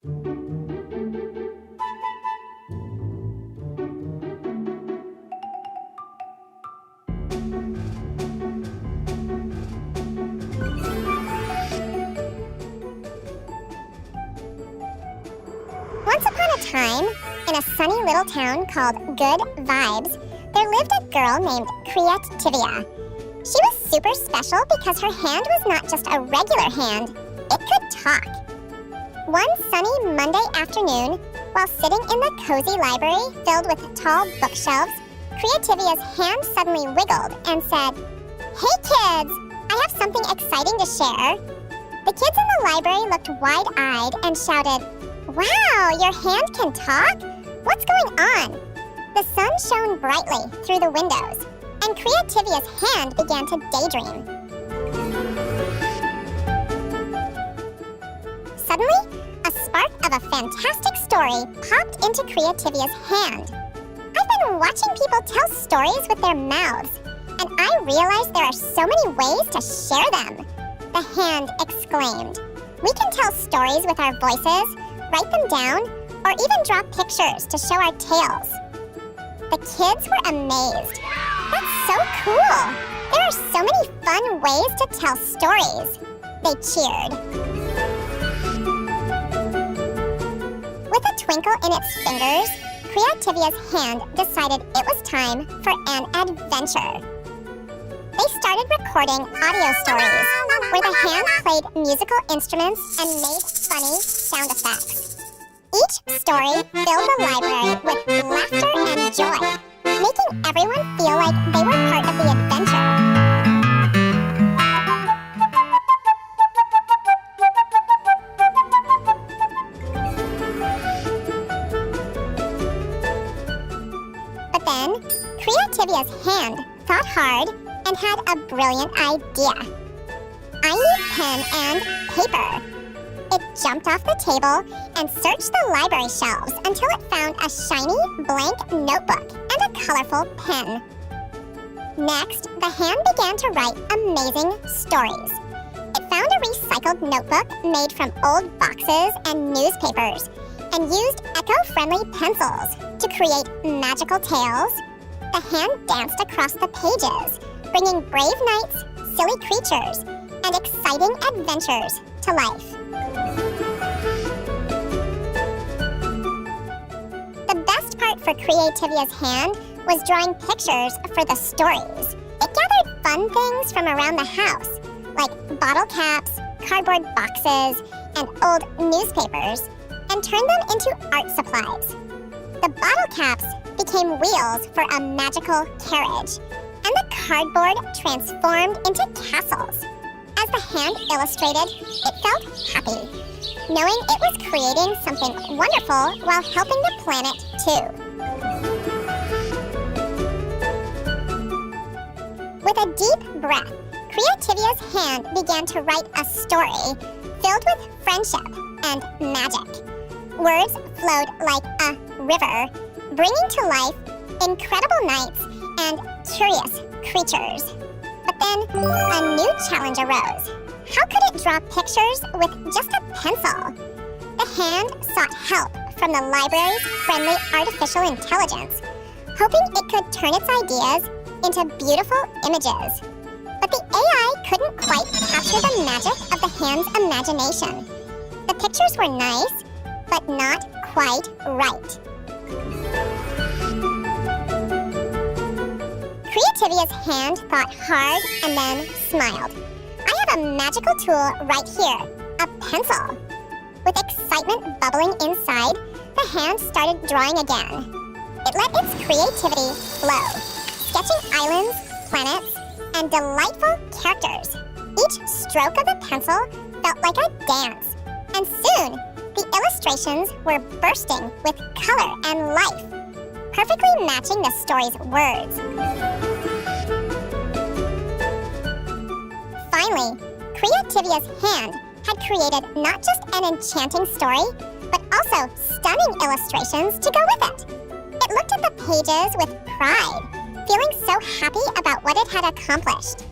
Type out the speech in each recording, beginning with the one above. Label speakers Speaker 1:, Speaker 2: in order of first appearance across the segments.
Speaker 1: Once upon a time, in a sunny little town called Good Vibes, there lived a girl named Creativia. She was super special because her hand was not just a regular hand, it could talk. One sunny Monday afternoon, while sitting in the cozy library filled with tall bookshelves, Creativia's hand suddenly wiggled and said, "Hey kids, I have something exciting to share." The kids in the library looked wide-eyed and shouted, "Wow, your hand can talk? What's going on?" The sun shone brightly through the windows, and Creativia's hand began to daydream. Suddenly, a spark of a fantastic story popped into Creativia's hand. "I've been watching people tell stories with their mouths, and I realized there are so many ways to share them," the hand exclaimed. "We can tell stories with our voices, write them down, or even draw pictures to show our tales." The kids were amazed. "That's so cool! There are so many fun ways to tell stories," they cheered. With a twinkle in its fingers, Creativia's hand decided it was time for an adventure. They started recording audio stories where the hand played musical instruments and made funny sound effects. Each story filled the library with laughter and joy, making everyone feel like they were part of the adventure. But then, Creativia's hand thought hard and had a brilliant idea. "I need pen and paper." It jumped off the table and searched the library shelves until it found a shiny, blank notebook and a colorful pen. Next, the hand began to write amazing stories. It found a recycled notebook made from old boxes and newspapers and used eco-friendly pencils to create magical tales. The hand danced across the pages, bringing brave knights, silly creatures, and exciting adventures to life. The best part for Creativia's hand was drawing pictures for the stories. It gathered fun things from around the house, like bottle caps, cardboard boxes, and old newspapers, and turned them into art supplies. The bottle caps became wheels for a magical carriage, and the cardboard transformed into castles. As the hand illustrated, it felt happy, knowing it was creating something wonderful while helping the planet too. With a deep breath, Creativia's hand began to write a story filled with friendship and magic. Words flowed like a river, bringing to life incredible knights and curious creatures. But then, a new challenge arose. How could it draw pictures with just a pencil? The hand sought help from the library's friendly artificial intelligence, hoping it could turn its ideas into beautiful images. But the AI couldn't quite capture the magic of the hand's imagination. The pictures were nice, but not quite right. Creativia's hand thought hard and then smiled. "I have a magical tool right here, a pencil." With excitement bubbling inside, the hand started drawing again. It let its creativity flow, sketching islands, planets, and delightful characters. Each stroke of the pencil felt like a dance, and soon the illustrations were bursting with color and life, perfectly matching the story's words. Finally, Creativia's hand had created not just an enchanting story, but also stunning illustrations to go with it. It looked at the pages with pride, feeling so happy about what it had accomplished.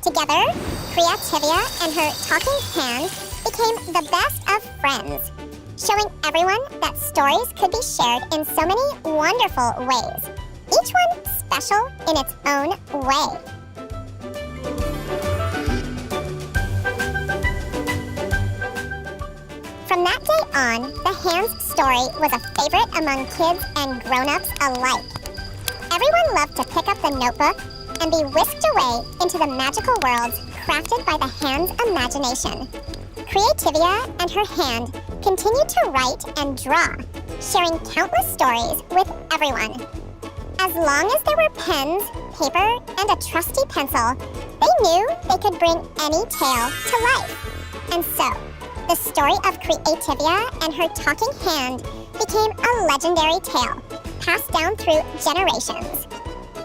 Speaker 1: Together, Creativia and her talking hand became the best of friends, showing everyone that stories could be shared in so many wonderful ways, each one special in its own way. From that day on, the Hands story was a favorite among kids and grown-ups alike. Everyone loved to pick up the notebook and be whisked away into the magical worlds crafted by the Hand's imagination. Creativia and her hand continued to write and draw, sharing countless stories with everyone. As long as there were pens, paper, and a trusty pencil, they knew they could bring any tale to life. And so, the story of Creativia and her talking hand became a legendary tale, passed down through generations.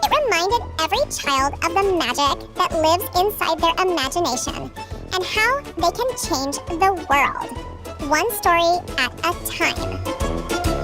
Speaker 1: It reminded every child of the magic that lives inside their imagination and how they can change the world, one story at a time.